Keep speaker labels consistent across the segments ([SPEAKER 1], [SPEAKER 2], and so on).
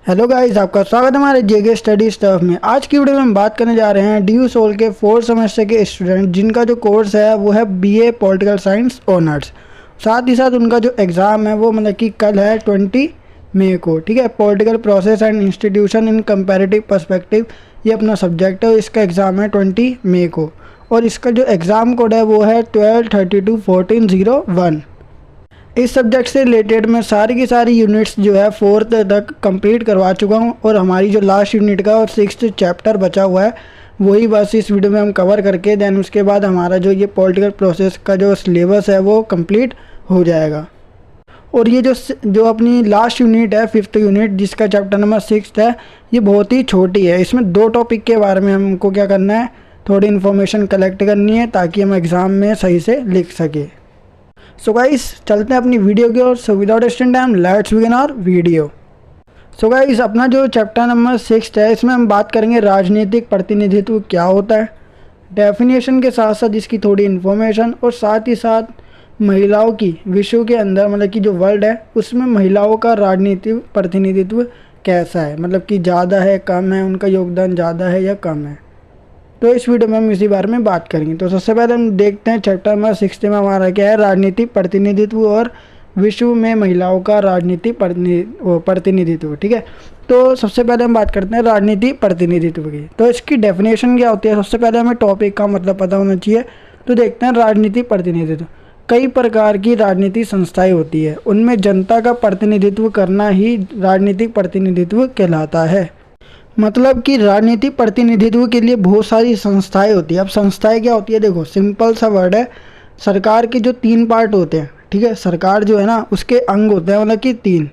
[SPEAKER 1] Hello guys, आपका स्वागत है हमारे जेके स्टडी स्टफ में। आज की वीडियो में हम बात करने जा रहे हैं डी यू सोल के 4th सेमेस्टर के स्टूडेंट जिनका जो कोर्स है वो है बीए पॉलिटिकल साइंस ऑनर्स। साथ ही साथ उनका जो एग्ज़ाम है वो मतलब कि कल है 20 मई को। ठीक है, political process and institution in comparative perspective ये अपना सब्जेक्ट है। इसका एग्ज़ाम है 20 मई को और इसका जो एग्ज़ाम कोड है वो है 12321401। इस सब्जेक्ट से रिलेटेड मैं सारी की सारी यूनिट्स जो है 4th तक कंप्लीट करवा चुका हूँ और हमारी जो लास्ट यूनिट का और 6th चैप्टर बचा हुआ है वही बस इस वीडियो में हम कवर करके देन उसके बाद हमारा जो ये पॉलिटिकल प्रोसेस का जो सिलेबस है वो कंप्लीट हो जाएगा। और ये जो अपनी लास्ट यूनिट है 5th यूनिट जिसका चैप्टर नंबर 6 है, ये बहुत ही छोटी है। इसमें 2 टॉपिक के बारे में हमको क्या करना है, थोड़ी इन्फॉर्मेशन कलेक्ट करनी है ताकि हम एग्ज़ाम में सही से लिख सके। सो गाइस चलते हैं अपनी वीडियो की ओर। So without wasting time let's begin our video. So guys अपना जो चैप्टर नंबर 6 है इसमें हम बात करेंगे राजनीतिक प्रतिनिधित्व क्या होता है, डेफिनेशन के साथ साथ इसकी थोड़ी इन्फॉर्मेशन और साथ ही साथ महिलाओं की विश्व के अंदर मतलब कि जो वर्ल्ड है उसमें महिलाओं का राजनीतिक प्रतिनिधित्व कैसा है, मतलब कि ज़्यादा है कम है, उनका योगदान ज़्यादा है या कम है। तो इस वीडियो में हम इसी बारे में बात करेंगे। तो सबसे पहले हम देखते हैं चैप्टर नंबर 6 में हमारा क्या है, राजनीतिक प्रतिनिधित्व और विश्व में महिलाओं का राजनीतिक प्रतिनिधित्व। ठीक है, तो सबसे पहले हम बात करते हैं राजनीतिक प्रतिनिधित्व की। तो इसकी डेफिनेशन क्या होती है, सबसे पहले हमें टॉपिक का मतलब पता होना चाहिए। तो देखते हैं राजनीतिक प्रतिनिधित्व। कई प्रकार की राजनीतिक संस्थाएं होती है, उनमें जनता का प्रतिनिधित्व करना ही राजनीतिक प्रतिनिधित्व कहलाता है। मतलब कि राजनीतिक प्रतिनिधित्व के लिए बहुत सारी संस्थाएं होती है। अब संस्थाएं क्या होती है, देखो सिंपल सा वर्ड है। सरकार के जो 3 पार्ट होते हैं, ठीक है, सरकार जो है ना उसके अंग होते हैं मतलब कि 3।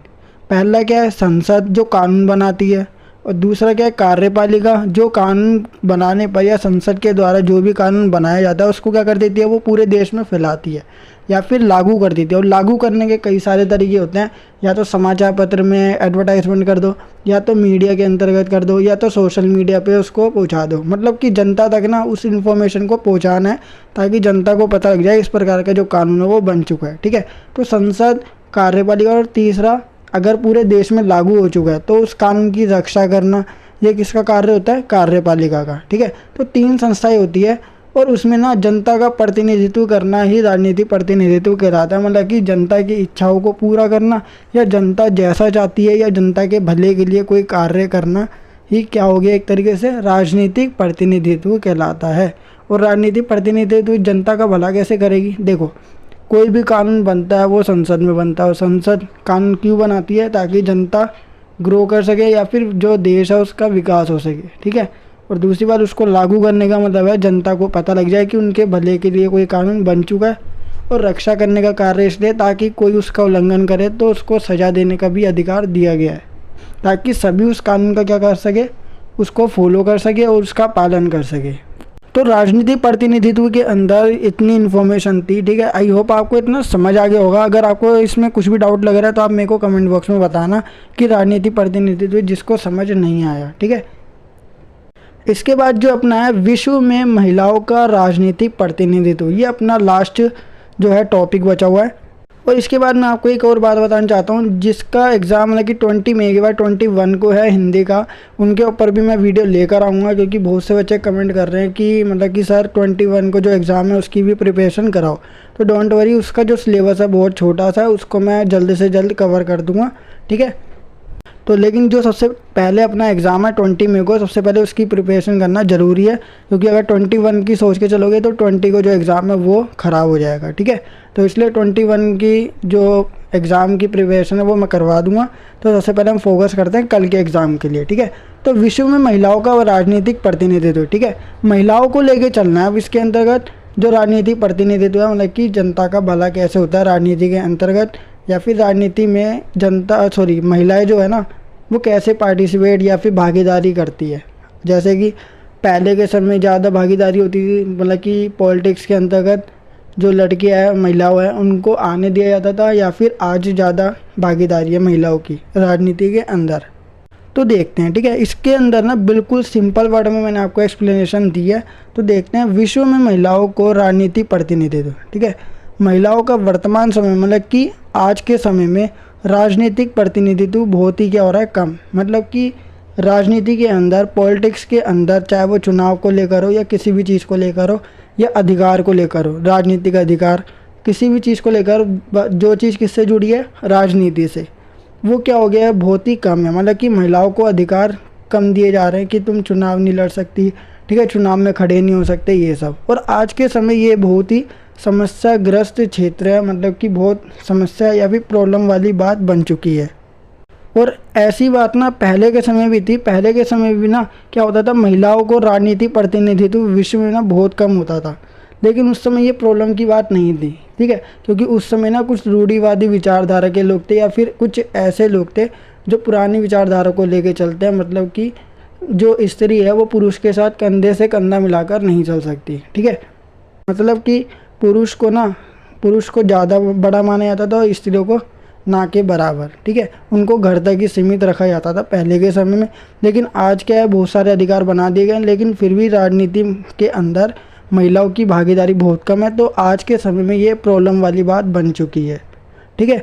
[SPEAKER 1] पहला क्या है, संसद जो कानून बनाती है, और दूसरा क्या है, कार्यपालिका जो कानून बनाने पर या संसद के द्वारा जो भी कानून बनाया जाता है उसको क्या कर देती है, वो पूरे देश में फैलाती है या फिर लागू कर देती है। और लागू करने के कई सारे तरीके होते हैं, या तो समाचार पत्र में एडवर्टाइजमेंट कर दो, या तो मीडिया के अंतर्गत कर दो, या तो सोशल मीडिया पे उसको पहुंचा दो। मतलब कि जनता तक ना उस इन्फॉर्मेशन को पहुंचाना है ताकि जनता को पता लग जाए इस प्रकार का जो कानून है वो बन चुका है। ठीक है, तो संसद, कार्यपालिका और तीसरा अगर पूरे देश में लागू हो चुका है तो उस कानून की रक्षा करना ये किसका कार्य होता है, कार्यपालिका का। ठीक है, तो 3 संस्थाएं होती है और उसमें ना जनता का प्रतिनिधित्व करना ही राजनीतिक प्रतिनिधित्व कहलाता है। मतलब कि जनता की इच्छाओं को पूरा करना या जनता जैसा चाहती है या जनता के भले के लिए कोई कार्य करना ही क्या हो गया, एक तरीके से राजनीतिक प्रतिनिधित्व कहलाता है। और राजनीतिक प्रतिनिधित्व जनता का भला कैसे करेगी, देखो कोई भी कानून बनता है वो संसद में बनता है, और संसद कानून क्यों बनाती है, ताकि जनता ग्रो कर सके या फिर जो देश है उसका विकास हो सके। ठीक है, और दूसरी बात उसको लागू करने का मतलब है जनता को पता लग जाए कि उनके भले के लिए कोई कानून बन चुका है। और रक्षा करने का कार्य इसलिए ताकि कोई उसका उल्लंघन करे तो उसको सज़ा देने का भी अधिकार दिया गया है, ताकि सभी उस कानून का क्या कर सके, उसको फॉलो कर सके और उसका पालन कर सके। तो राजनीतिक प्रतिनिधित्व के अंदर इतनी इन्फॉर्मेशन थी। ठीक है, आई होप आपको इतना समझ आ गया होगा। अगर आपको इसमें कुछ भी डाउट लग रहा है तो आप मेरे को कमेंट बॉक्स में बताना कि राजनीतिक प्रतिनिधित्व जिसको समझ नहीं आया। ठीक है, इसके बाद जो अपना है विश्व में महिलाओं का राजनीतिक प्रतिनिधित्व, ये अपना लास्ट जो है टॉपिक बचा हुआ है। और इसके बाद मैं आपको एक और बात बताना चाहता हूँ, जिसका एग्ज़ाम मतलब कि 20 मई के बाद 21 को है हिंदी का, उनके ऊपर भी मैं वीडियो लेकर आऊँगा। क्योंकि बहुत से बच्चे कमेंट कर रहे हैं कि मतलब कि सर 21 को जो एग्ज़ाम है उसकी भी प्रिपरेशन कराओ। तो डोंट वरी, उसका जो सिलेबस है बहुत छोटा सा है, उसको मैं जल्द से जल्द कवर कर दूँगा। ठीक है, तो लेकिन जो सबसे पहले अपना एग्ज़ाम है 20 मई को, सबसे पहले उसकी प्रिपरेशन करना ज़रूरी है। क्योंकि अगर 21 की सोच के चलोगे तो 20 को जो एग्ज़ाम है वो ख़राब हो जाएगा। ठीक है, तो इसलिए 21 की जो एग्ज़ाम की प्रिपरेशन है वो मैं करवा दूंगा। तो सबसे पहले हम फोकस करते हैं कल के एग्ज़ाम के लिए। ठीक है, तो विश्व में महिलाओं का राजनीतिक प्रतिनिधित्व, ठीक है, महिलाओं को लेके चलना है। अब इसके अंतर्गत जो राजनीतिक प्रतिनिधित्व है मतलब कि जनता का भला कैसे होता है राजनीति के अंतर्गत, या फिर राजनीति में महिलाएं जो है ना वो कैसे पार्टिसिपेट या फिर भागीदारी करती है। जैसे कि पहले के समय में ज़्यादा भागीदारी होती थी, मतलब कि पॉलिटिक्स के अंतर्गत जो लड़कियां हैं, महिलाओं हैं, उनको आने दिया जाता था, या फिर आज ज़्यादा भागीदारी है महिलाओं की राजनीति के अंदर। तो देखते हैं। ठीक है, इसके अंदर ना बिल्कुल सिंपल वर्ड में मैंने आपको एक्सप्लेनेशन दी है। तो देखते हैं विश्व में महिलाओं को राजनीतिक प्रतिनिधित्व। ठीक है, महिलाओं का वर्तमान समय मतलब कि आज के समय में राजनीतिक प्रतिनिधित्व बहुत ही क्या हो रहा है, कम। मतलब कि राजनीति के अंदर, पॉलिटिक्स के अंदर, चाहे वो चुनाव को लेकर हो या किसी भी चीज़ को लेकर हो या अधिकार को लेकर हो, राजनीतिक अधिकार किसी भी चीज़ को लेकर, जो चीज़ किससे जुड़ी है, राजनीति से, वो क्या हो गया है, बहुत ही कम है। मतलब कि महिलाओं को अधिकार कम दिए जा रहे हैं कि तुम चुनाव नहीं लड़ सकती, ठीक है, चुनाव में खड़े नहीं हो सकते, ये सब। और आज के समय ये बहुत ही समस्याग्रस्त क्षेत्र है, मतलब कि बहुत समस्या या फिर प्रॉब्लम वाली बात बन चुकी है। और ऐसी बात ना पहले के समय भी थी। पहले के समय भी ना क्या होता था, महिलाओं को राजनीतिक प्रतिनिधित्व विश्व में ना बहुत कम होता था, लेकिन उस समय ये प्रॉब्लम की बात नहीं थी, ठीक है, क्योंकि उस समय ना कुछ रूढ़िवादी विचारधारा के लोग थे या फिर कुछ ऐसे लोग थे जो पुरानी विचारधारा को लेके चलते हैं। मतलब कि जो स्त्री है वो पुरुष के साथ कंधे से कंधा मिलाकर नहीं चल सकती, ठीक है। मतलब कि पुरुष को ज़्यादा बड़ा माना जाता था और स्त्रियों को ना के बराबर, ठीक है। उनको घर तक ही सीमित रखा जाता था पहले के समय में। लेकिन आज क्या है, बहुत सारे अधिकार बना दिए गए, लेकिन फिर भी राजनीति के अंदर महिलाओं की भागीदारी बहुत कम है। तो आज के समय में ये प्रॉब्लम वाली बात बन चुकी है, ठीक है।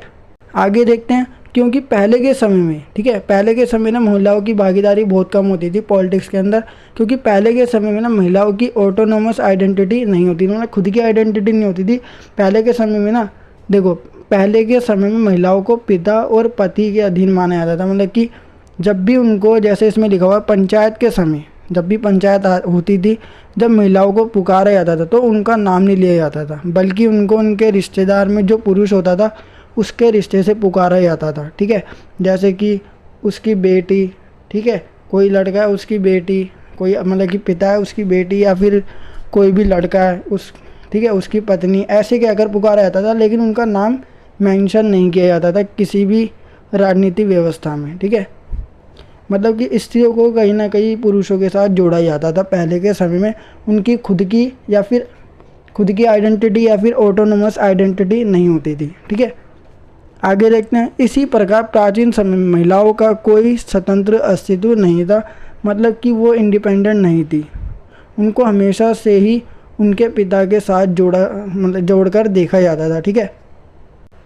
[SPEAKER 1] आगे देखते हैं, क्योंकि पहले के समय में, ठीक है, पहले के समय में महिलाओं की भागीदारी बहुत कम होती थी पॉलिटिक्स के अंदर, क्योंकि पहले के समय में ना महिलाओं की ऑटोनोमस आइडेंटिटी नहीं होती थी, उन्हें खुद की आइडेंटिटी नहीं होती थी। पहले के समय में ना देखो, पहले के समय में महिलाओं को पिता और पति के अधीन माना जाता था। मतलब कि जब भी उनको, जैसे इसमें लिखा हुआ है, पंचायत के समय, जब भी पंचायत होती थी, जब महिलाओं को पुकारा जाता था तो उनका नाम नहीं लिया जाता था, बल्कि उनको उनके रिश्तेदार में जो पुरुष होता था उसके रिश्ते से पुकारा जाता था, ठीक है। जैसे कि उसकी बेटी, ठीक है, कोई लड़का है उसकी बेटी, कोई मतलब कि पिता है उसकी बेटी, या फिर कोई भी लड़का है उस, ठीक है, उसकी पत्नी, ऐसे कहकर पुकारा जाता था। लेकिन उनका नाम मेंशन नहीं किया जाता था किसी भी राजनीतिक व्यवस्था में, ठीक है। मतलब कि स्त्रियों को कहीं ना कहीं पुरुषों के साथ जोड़ा जाता था पहले के समय में। उनकी खुद की आइडेंटिटी या फिर ऑटोनोमस आइडेंटिटी नहीं होती थी, ठीक है। आगे देखते हैं, इसी प्रकार प्राचीन समय में महिलाओं का कोई स्वतंत्र अस्तित्व नहीं था। मतलब कि वो इंडिपेंडेंट नहीं थी, उनको हमेशा से ही उनके पिता के साथ जोड़कर देखा जाता था, ठीक है।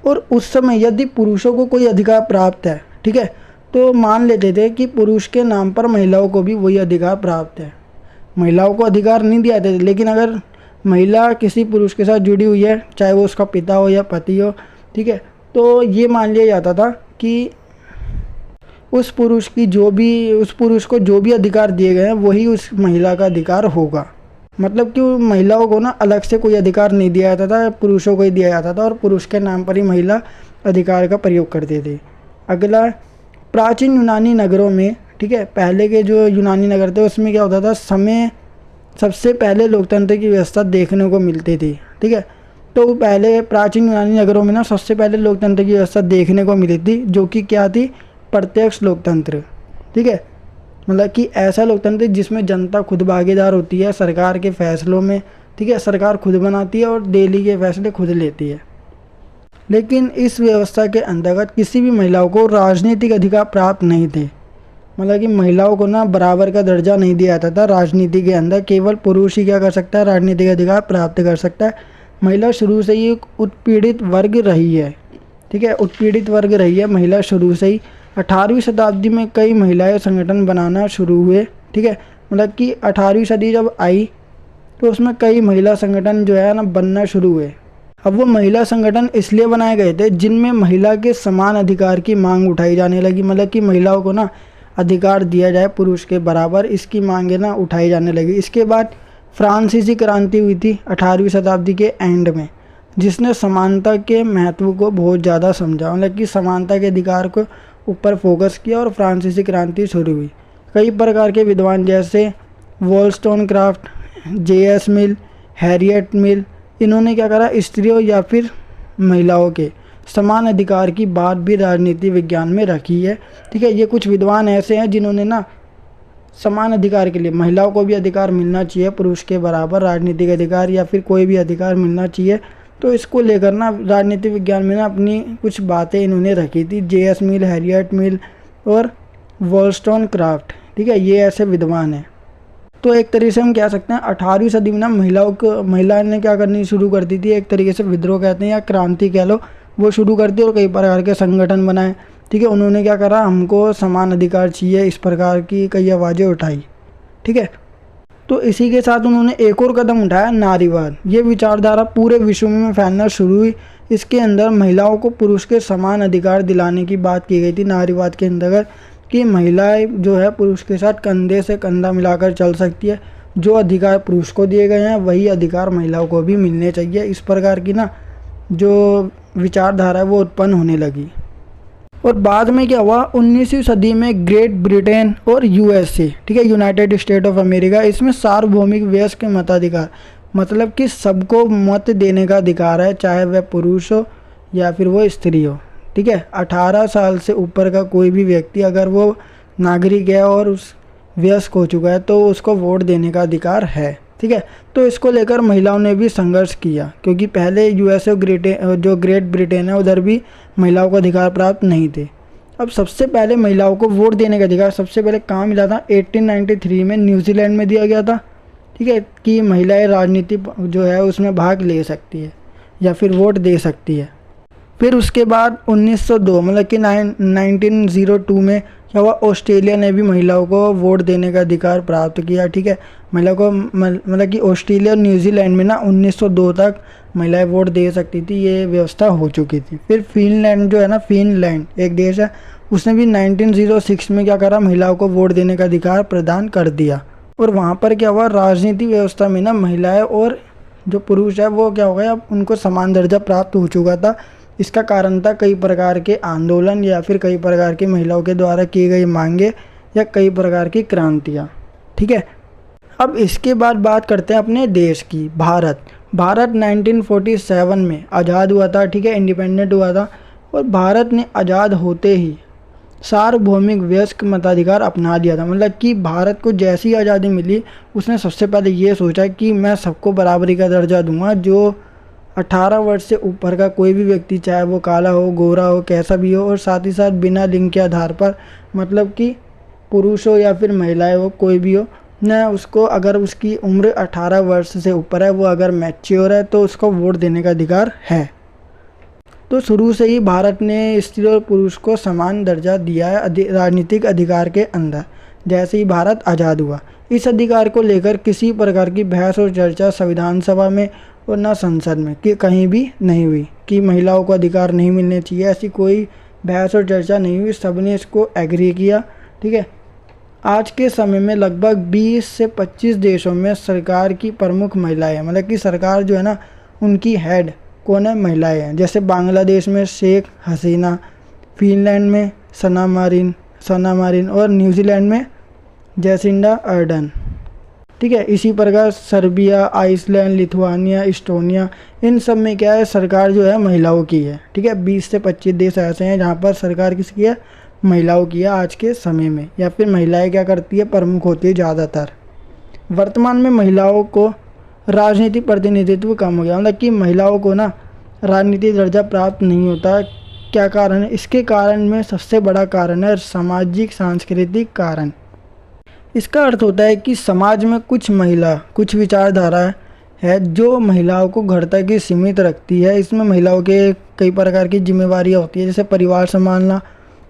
[SPEAKER 1] और उस समय यदि पुरुषों को कोई अधिकार प्राप्त है, ठीक है, तो मान लेते थे कि पुरुष के नाम पर महिलाओं को भी वही अधिकार प्राप्त है। महिलाओं को अधिकार नहीं दिए जाते थे, लेकिन अगर महिला किसी पुरुष के साथ जुड़ी हुई है, चाहे वो उसका पिता हो या पति हो, ठीक है, तो ये मान लिया जाता था कि उस पुरुष को जो भी अधिकार दिए गए हैं वही उस महिला का अधिकार होगा। मतलब कि महिलाओं को ना अलग से कोई अधिकार नहीं दिया जाता था, पुरुषों को ही दिया जाता था, और पुरुष के नाम पर ही महिला अधिकार का प्रयोग करते थे। अगला, प्राचीन यूनानी नगरों में, ठीक है, पहले के जो यूनानी नगर थे उसमें क्या होता था, सबसे पहले लोकतंत्र की व्यवस्था देखने को मिलती थी, ठीक है। तो पहले प्राचीन यूनानी नगरों में ना सबसे पहले लोकतंत्र की व्यवस्था देखने को मिली थी, जो कि क्या थी, प्रत्यक्ष लोकतंत्र, ठीक है। मतलब कि ऐसा लोकतंत्र जिसमें जनता खुद भागीदार होती है सरकार के फैसलों में, ठीक है, सरकार खुद बनाती है और दिल्ली के फैसले खुद लेती है। लेकिन इस व्यवस्था के अंतर्गत किसी भी महिलाओं को राजनीतिक अधिकार प्राप्त नहीं थे। मतलब कि महिलाओं को ना बराबर का दर्जा नहीं दिया जाता था राजनीति के अंदर। केवल पुरुष ही क्या कर सकता है, राजनीतिक अधिकार प्राप्त कर सकता है। महिला शुरू से ही एक उत्पीड़ित वर्ग रही है, ठीक है, उत्पीड़ित वर्ग रही है महिला शुरू से ही। 18वीं शताब्दी में कई महिलाएं संगठन बनाना शुरू हुए, ठीक है। मतलब कि 18वीं सदी जब आई तो उसमें कई महिला संगठन जो है ना बनना शुरू हुए। अब वो महिला संगठन इसलिए बनाए गए थे जिनमें महिला के समान अधिकार की मांग उठाई जाने लगी। मतलब कि महिलाओं को ना अधिकार दिया जाए पुरुष के बराबर, इसकी मांगें ना उठाई जाने लगी। इसके बाद फ्रांसीसी क्रांति हुई थी 18वीं शताब्दी के एंड में, जिसने समानता के महत्व को बहुत ज़्यादा समझा। मतलब कि समानता के अधिकार को ऊपर फोकस किया और फ्रांसीसी क्रांति शुरू हुई। कई प्रकार के विद्वान जैसे वॉलस्टोनक्राफ्ट, J.S. मिल, हैरियट मिल, इन्होंने क्या करा, स्त्रियों या फिर महिलाओं के समान अधिकार की बात भी राजनीति विज्ञान में रखी है, ठीक है। ये कुछ विद्वान ऐसे हैं जिन्होंने ना समान अधिकार के लिए, महिलाओं को भी अधिकार मिलना चाहिए पुरुष के बराबर, राजनीतिक अधिकार या फिर कोई भी अधिकार मिलना चाहिए। तो इसको लेकर ना राजनीति विज्ञान में ना अपनी कुछ बातें इन्होंने रखी थी। J.S. मिल, हैरियट मिल और वॉलस्टोनक्राफ्ट, ठीक है, ये ऐसे विद्वान हैं। तो एक तरीके से हम कह सकते हैं 18वीं सदी में ना महिला ने क्या करनी शुरू कर दी थी, एक तरीके से विद्रोह कहते हैं या क्रांति कह लो, वो शुरू करती और कई प्रकार के संगठन बनाए। ठीक है, उन्होंने क्या करा, हमको समान अधिकार चाहिए, इस प्रकार की कई आवाज़ें उठाई। ठीक है, तो इसी के साथ उन्होंने एक और कदम उठाया, नारीवाद। ये विचारधारा पूरे विश्व में फैलना शुरू हुई। इसके अंदर महिलाओं को पुरुष के समान अधिकार दिलाने की बात की गई थी नारीवाद के अंतर्गत, कि महिलाएं जो है पुरुष के साथ कंधे से कंधा मिलाकर चल सकती है। जो अधिकार पुरुष को दिए गए हैं वही अधिकार महिलाओं को भी मिलने चाहिए। इस प्रकार की ना जो विचारधारा है वो उत्पन्न होने लगी। और बाद में क्या हुआ, 19वीं सदी में ग्रेट ब्रिटेन और यूएसए, ठीक है, यूनाइटेड स्टेट ऑफ अमेरिका, इसमें सार्वभौमिक वयस्क मताधिकार, मतलब कि सबको मत देने का अधिकार है, चाहे वह पुरुष हो या फिर वो स्त्री हो। ठीक है, 18 साल से ऊपर का कोई भी व्यक्ति अगर वो नागरिक है और उस वयस्क हो चुका है तो उसको वोट देने का अधिकार है। ठीक है, तो इसको लेकर महिलाओं ने भी संघर्ष किया, क्योंकि पहले यूएसए जो ग्रेट ब्रिटेन है उधर भी महिलाओं को अधिकार प्राप्त नहीं थे। अब सबसे पहले महिलाओं को वोट देने का अधिकार सबसे पहले कहाँ मिला था, 1893 में न्यूजीलैंड में दिया गया था। ठीक है, कि महिलाएं राजनीति जो है उसमें भाग ले सकती है या फिर वोट दे सकती है। फिर उसके बाद 1902 मतलब कि 1902 में क्या हुआ, ऑस्ट्रेलिया ने भी महिलाओं को वोट देने का अधिकार प्राप्त किया। ठीक है, महिलाओं को मतलब कि ऑस्ट्रेलिया और न्यूजीलैंड में ना 1902 तक महिलाएं वोट दे सकती थी, ये व्यवस्था हो चुकी थी। फिर फिनलैंड जो है ना, फिनलैंड एक देश है, उसने भी 1906 में क्या करा, महिलाओं को वोट देने का अधिकार प्रदान कर दिया। और वहाँ पर क्या हुआ, राजनीति व्यवस्था में ना महिलाएं और जो पुरुष है वो क्या हो गया, उनको समान दर्जा प्राप्त हो चुका था। इसका कारण था कई प्रकार के आंदोलन या फिर कई प्रकार की महिलाओं के द्वारा की गई मांगे या कई प्रकार की क्रांतियाँ। ठीक है, अब इसके बाद बात करते हैं अपने देश की, भारत। भारत 1947 में आज़ाद हुआ था। ठीक है, इंडिपेंडेंट हुआ था। और भारत ने आज़ाद होते ही सार्वभौमिक वयस्क मताधिकार अपना दिया था। मतलब कि भारत को जैसी आज़ादी मिली उसने सबसे पहले ये सोचा कि मैं सबको बराबरी का दर्जा दूंगा। जो 18 वर्ष से ऊपर का कोई भी व्यक्ति, चाहे वो काला हो, गोरा हो, कैसा भी हो, और साथ ही साथ बिना लिंग के आधार पर, मतलब कि पुरुष हो या फिर महिलाएं हो, कोई भी हो ना, उसको अगर उसकी उम्र 18 वर्ष से ऊपर है, वो अगर मैच्योर है तो उसको वोट देने का अधिकार है। तो शुरू से ही भारत ने स्त्री और पुरुष को समान दर्जा दिया है राजनीतिक अधिकार के अंदर, जैसे ही भारत आज़ाद हुआ। इस अधिकार को लेकर किसी प्रकार की बहस और चर्चा संविधान सभा में और ना संसद में कि कहीं भी नहीं हुई कि महिलाओं को अधिकार नहीं मिलने चाहिए। ऐसी कोई बहस और चर्चा नहीं हुई, सबने इसको एग्री किया। ठीक है, आज के समय में लगभग 20 से 25 देशों में सरकार की प्रमुख महिलाएं हैं। मतलब कि सरकार जो है ना, उनकी हेड कौन है, महिलाएं हैं। जैसे बांग्लादेश में शेख हसीना, फिनलैंड में सना मारिन और न्यूजीलैंड में जैसिंडा अर्डन। ठीक है, इसी प्रकार सर्बिया, आइसलैंड, लिथुआनिया, इस्टोनिया, इन सब में क्या है, सरकार जो है महिलाओं की है। ठीक है, 20 से 25 देश ऐसे हैं जहाँ पर सरकार किसकी है, महिलाओं की है आज के समय में, या फिर महिलाएं क्या करती है, प्रमुख होती है ज़्यादातर। वर्तमान में महिलाओं को राजनीतिक प्रतिनिधित्व कम हो गया। मतलब कि महिलाओं को ना राजनीतिक दर्जा प्राप्त नहीं होता। क्या कारण है, इसके कारण में सबसे बड़ा कारण है सामाजिक सांस्कृतिक कारण। इसका अर्थ होता है कि समाज में कुछ विचारधारा है जो महिलाओं को घर तक ही सीमित रखती है। इसमें महिलाओं के कई प्रकार की जिम्मेवारियाँ होती है, जैसे परिवार संभालना,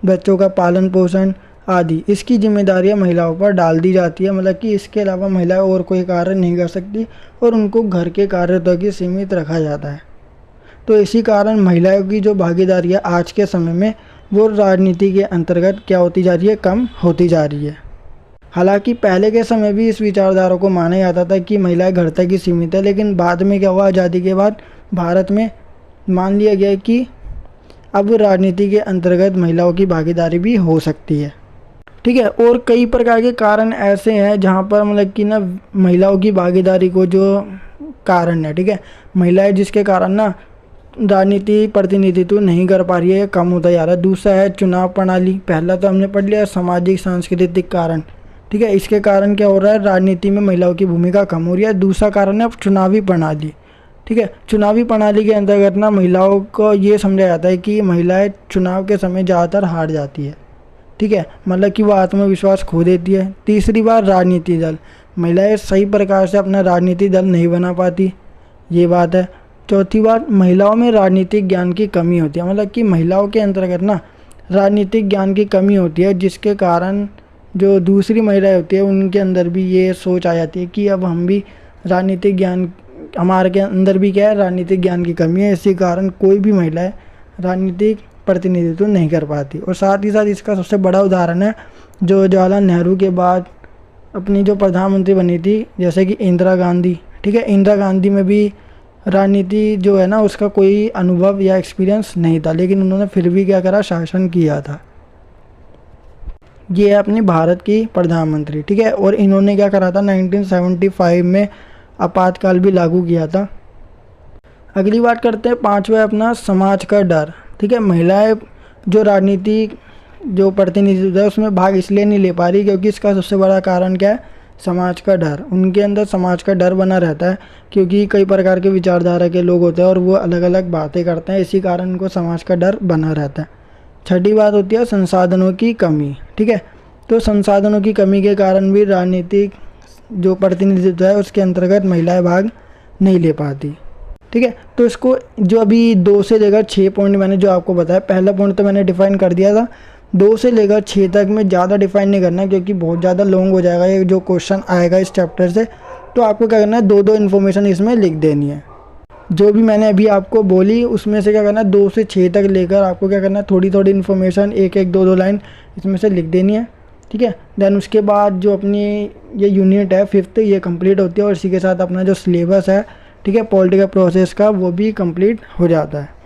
[SPEAKER 1] बच्चों का पालन पोषण आदि। इसकी जिम्मेदारियां महिलाओं पर डाल दी जाती है। मतलब कि इसके अलावा महिलाएं और कोई कार्य नहीं कर सकती और उनको घर के कार्यों तक ही सीमित रखा जाता है। तो इसी कारण महिलाओं की जो भागीदारी है आज के समय में, वो राजनीति के अंतर्गत क्या होती जा रही है, कम होती जा रही है। हालांकि पहले के समय भी इस विचारधारा को माना जाता था कि महिलाएं घर तक ही सीमित है, लेकिन बाद में क्या हुआ, आज़ादी के बाद भारत में मान लिया गया कि अब राजनीति के अंतर्गत महिलाओं की भागीदारी भी हो सकती है। ठीक है, और कई प्रकार के कारण ऐसे हैं जहाँ पर मतलब कि ना महिलाओं की भागीदारी को जो कारण है, ठीक है, महिलाएं जिसके कारण ना राजनीति प्रतिनिधित्व नहीं कर पा रही है, कम होता जा रहा है। दूसरा है चुनाव प्रणाली। पहला तो हमने पढ़ लिया सामाजिक सांस्कृतिक कारण। ठीक है, इसके कारण क्या हो रहा है, राजनीति में महिलाओं की भूमिका कम हो रही है। दूसरा कारण है चुनावी प्रणाली। ठीक है, चुनावी प्रणाली के अंतर्गत ना महिलाओं को ये समझा जाता है कि महिलाएं चुनाव के समय ज़्यादातर हार जाती है। ठीक है, मतलब कि वो आत्मविश्वास खो देती है। तीसरी बार राजनीतिक दल, महिलाएं सही प्रकार से अपना राजनीतिक दल नहीं बना पाती, ये बात है। चौथी बात, महिलाओं में राजनीतिक ज्ञान की कमी होती है, मतलब कि महिलाओं के अंतर्गत ना राजनीतिक ज्ञान की कमी होती है, जिसके कारण जो दूसरी महिलाएं होती है उनके अंदर भी ये सोच आ जाती है कि अब हम भी राजनीतिक ज्ञान, हमारे के अंदर भी क्या है, राजनीतिक ज्ञान की कमी है। इसी कारण कोई भी महिलाएं राजनीतिक प्रतिनिधित्व नहीं कर पाती। और साथ ही साथ इसका सबसे बड़ा उदाहरण है जो जवाहरलाल नेहरू के बाद अपनी जो प्रधानमंत्री बनी थी, जैसे कि इंदिरा गांधी। ठीक है, इंदिरा गांधी में भी राजनीति जो है ना उसका कोई अनुभव या एक्सपीरियंस नहीं था, लेकिन उन्होंने फिर भी क्या करा, शासन किया था। ये है अपनी भारत की प्रधानमंत्री। ठीक है, और इन्होंने क्या करा था, 1975 में आपातकाल भी लागू किया था। अगली बात करते हैं, पांचवा अपना समाज का डर। ठीक है, महिलाएं जो राजनीति जो प्रतिनिधित्व है उसमें भाग इसलिए नहीं ले पा रही क्योंकि इसका सबसे बड़ा कारण क्या है, समाज का डर। उनके अंदर समाज का डर बना रहता है क्योंकि कई प्रकार के विचारधारा के लोग होते हैं और वो अलग अलग बातें करते हैं, इसी कारण उनको समाज का डर बना रहता है। छठी बात होती है संसाधनों की कमी। ठीक है, तो संसाधनों की कमी के कारण भी राजनीतिक जो प्रतिनिधित्व है उसके अंतर्गत महिलाएं भाग नहीं ले पाती। ठीक है, तो इसको जो अभी 2 से लेकर 6 पॉइंट मैंने जो आपको बताया, पहला पॉइंट तो मैंने डिफाइन कर दिया था, 2 से लेकर 6 तक में ज़्यादा डिफाइन नहीं करना क्योंकि बहुत ज़्यादा लॉन्ग हो जाएगा ये जो क्वेश्चन आएगा इस चैप्टर से। तो आपको क्या करना है, 2-2 इन्फॉर्मेशन इसमें लिख देनी है। जो भी मैंने अभी आपको बोली उसमें से क्या करना है, 2 से 6 तक लेकर आपको क्या करना है, थोड़ी थोड़ी इन्फॉर्मेशन 1-1, 2-2 लाइन इसमें से लिख देनी है। ठीक है, देन उसके बाद जो अपनी ये यूनिट है 5th ये कंप्लीट होती है और इसी के साथ अपना जो सिलेबस है, ठीक है, पॉलिटिकल प्रोसेस का, वो भी कंप्लीट हो जाता है।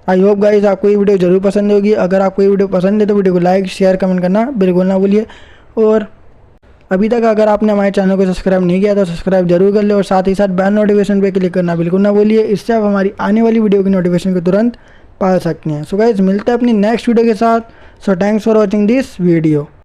[SPEAKER 1] आई होप गाइस आपको ये वीडियो ज़रूर पसंद होगी। अगर आपको ये वीडियो पसंद है तो वीडियो को लाइक, शेयर, कमेंट करना बिल्कुल ना भूलिए। और अभी तक अगर आपने हमारे चैनल को सब्सक्राइब नहीं किया तो सब्सक्राइब जरूर कर ले और साथ ही साथ बेल नोटिफिकेशन पे क्लिक करना बिल्कुल ना भूलिए। इससे आप हमारी आने वाली वीडियो की नोटिफिकेशन को तुरंत पा सकते हैं। सो गाइस मिलते हैं अपनी नेक्स्ट वीडियो के साथ। So thanks for watching this video.